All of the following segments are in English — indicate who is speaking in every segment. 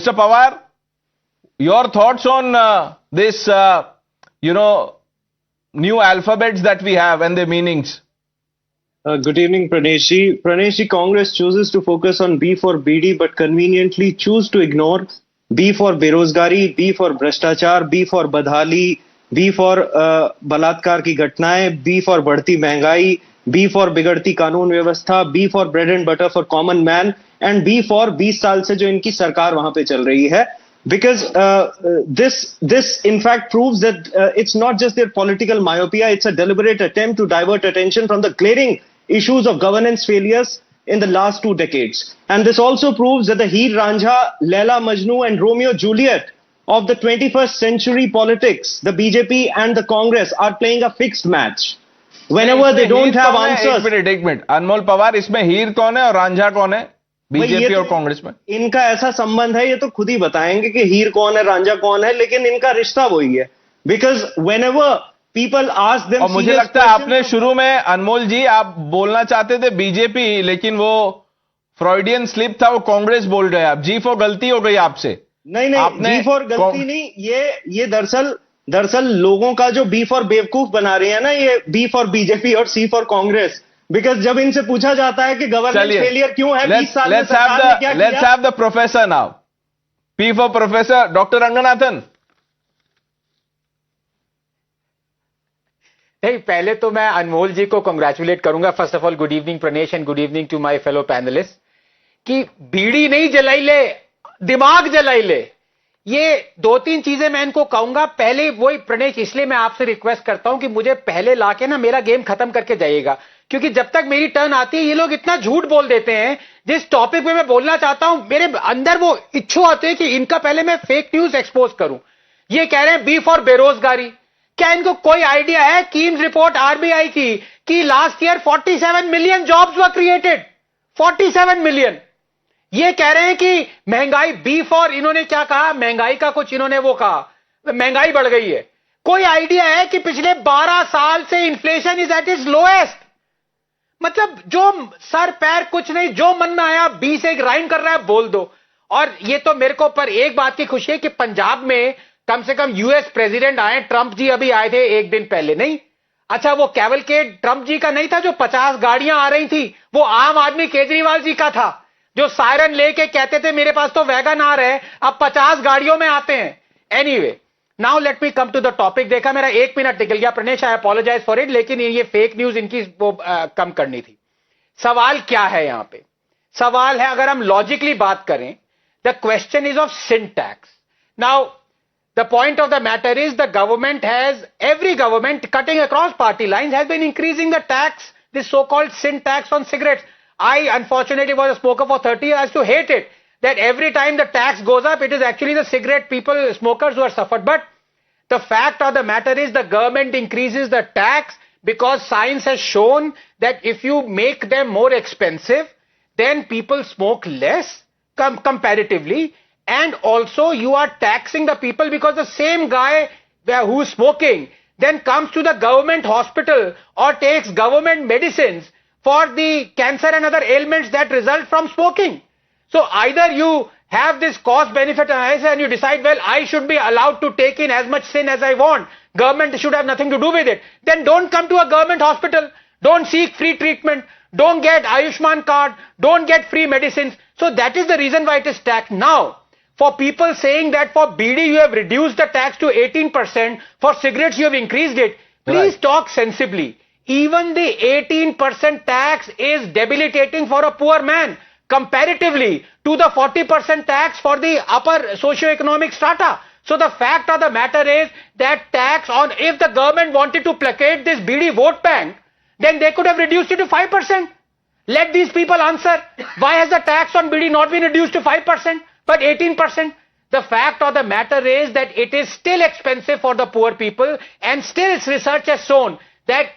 Speaker 1: Mr. Pawar, your thoughts on this, new alphabets that we have and their meanings?
Speaker 2: Good evening, Pranesh ji. Pranesh ji, Congress chooses to focus on B for BD, but conveniently choose to ignore B for बेरोजगारी, B for भ्रष्टाचार, B for बदहाली, B for बलात्कार की घटनाएं, B for बढ़ती महंगाई, B for बिगड़ती कानून व्यवस्था, B for bread and butter for common man, and B for 20 साल से जो इनकी सरकार वहां पे चल रही है. Because this in fact proves that it's not just their political myopia, it's a deliberate attempt to divert attention from the glaring issues of governance failures in the last 2 decades. And this also proves that the Heer Ranjha, Laila Majnu and Romeo Juliet of the 21st century politics, the BJP and the Congress are playing a fixed match. Whenever they don't have answers.
Speaker 1: एक minute अनमोल पवार, इसमें हीर कौन है और रांझा कौन है BJP और कांग्रेस में?
Speaker 2: इनका ऐसा संबंध है, ये तो खुद ही बताएंगे कि हीर कौन है रांझा कौन है, लेकिन इनका रिश्ता वही है. Because whenever people ask them,
Speaker 1: और मुझे लगता है आपने शुरू में अनमोल जी आप बोलना चाहते थे बीजेपी, लेकिन वो फ्रॉइडियन स्लिप था, वो कांग्रेस बोल रहे हैं आप. जी फॉर गलती हो गई आपसे.
Speaker 2: नहीं जी फॉर गलती नहीं, ये दरअसल लोगों का जो बी फॉर बेवकूफ बना रहे हैं ना, ये बी फॉर बीजेपी और सी फॉर कांग्रेस. बिकॉज जब इनसे पूछा जाता है कि गवर्नेंस फेलियर क्यों है 20 साल में, सरकार ने क्या किया?
Speaker 1: Let's have the professor now. P for professor doctor Ranganathan.
Speaker 3: नहीं, पहले तो मैं अनमोल जी को कांग्रेचुलेट करूंगा. First of all good evening Pranesh and good evening to my fellow panelist. कि बीड़ी नहीं जलाई ले, दिमाग जलाई ले. ये 2-3 चीजें मैं इनको कहूंगा. पहले वही प्रणेश, इसलिए मैं आपसे रिक्वेस्ट करता हूं कि मुझे पहले लाके ना मेरा गेम खत्म करके जाइएगा, क्योंकि जब तक मेरी टर्न आती है ये लोग इतना झूठ बोल देते हैं. जिस टॉपिक पे मैं बोलना चाहता हूं, मेरे अंदर वो इच्छा आती है कि इनका पहले मैं फेक न्यूज एक्सपोज करूं. ये कह रहे हैं बी फॉर बेरोजगारी. क्या इनको कोई आइडिया है कीम्स रिपोर्ट आरबीआई की कि लास्ट ईयर 47 मिलियन जॉब्स वर क्रिएटेड? 47 मिलियन. ये कह रहे हैं कि महंगाई, बी फॉर, इन्होंने क्या कहा, महंगाई का कुछ इन्होंने वो कहा, महंगाई बढ़ गई है. कोई आइडिया है कि पिछले 12 साल से inflation is at its lowest? मतलब जो सर पैर कुछ नहीं, जो मन में आया बी से एक राइम कर रहा है बोल दो. और ये तो मेरे को पर एक बात की खुशी है कि पंजाब में कम से कम यूएस प्रेसिडेंट आए. ट्रंप जी अभी आए थे एक दिन पहले. नहीं, अच्छा वो कैवलकेड ट्रंप जी का नहीं था जो 50 गाड़ियां आ रही थी, वो आम आदमी केजरीवाल जी का था, जो सायरन लेके कहते थे मेरे पास तो वैगन आ रहे हैं, अब 50 गाड़ियों में आते हैं. Anyway, now let me come to the topic. देखा मेरा 1 मिनट निकल गया Pranesh, I apologize for it, लेकिन ये फेक न्यूज इनकी वो कम करनी थी. सवाल क्या है यहां पे? सवाल है, अगर हम लॉजिकली बात करें, the question is of syntax. Now the point of the matter is the government has, every government cutting across party lines has been increasing the tax, this so-called sin tax on cigarettes. I unfortunately was a smoker for 30 years. I used to hate it, that every time the tax goes up, it is actually the cigarette people, smokers who are suffered. But the fact of the matter is the government increases the tax because science has shown that if you make them more expensive, then people smoke less comparatively. And also you are taxing the people because the same guy who is smoking then comes to the government hospital or takes government medicines for the cancer and other ailments that result from smoking. So either you have this cost benefit analysis and you decide, well, I should be allowed to take in as much sin as I want, government should have nothing to do with it, then don't come to a government hospital, don't seek free treatment, don't get Ayushman card, don't get free medicines. So that is the reason why it is taxed. Now for people saying that for BD you have reduced the tax to 18%, for cigarettes you have increased it, please talk sensibly. Even the 18% tax is debilitating for a poor man comparatively to the 40% tax for the upper socio-economic strata. So the fact of the matter is that tax on, if the government wanted to placate this BD vote bank, then they could have reduced it to 5%. Let these people answer, why has the tax on BD not been reduced to 5%? But 18%, the fact of the matter is that it is still expensive for the poor people, and still research has shown that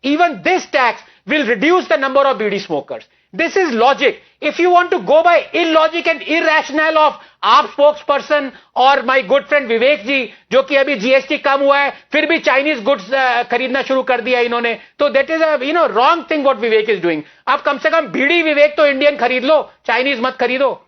Speaker 3: even this tax will reduce the number of BD smokers. This is logic. If you want to go by illogic and irrational of आप spokesperson और my good friend विवेक जी, जो कि अभी GST कम हुआ है फिर भी Chinese goods खरीदना शुरू कर दिया इन्होंने, तो that is a wrong thing what Vivek is doing. आप कम से कम बीड़ी विवेक तो इंडियन खरीद लो, चाइनीज मत खरीदो.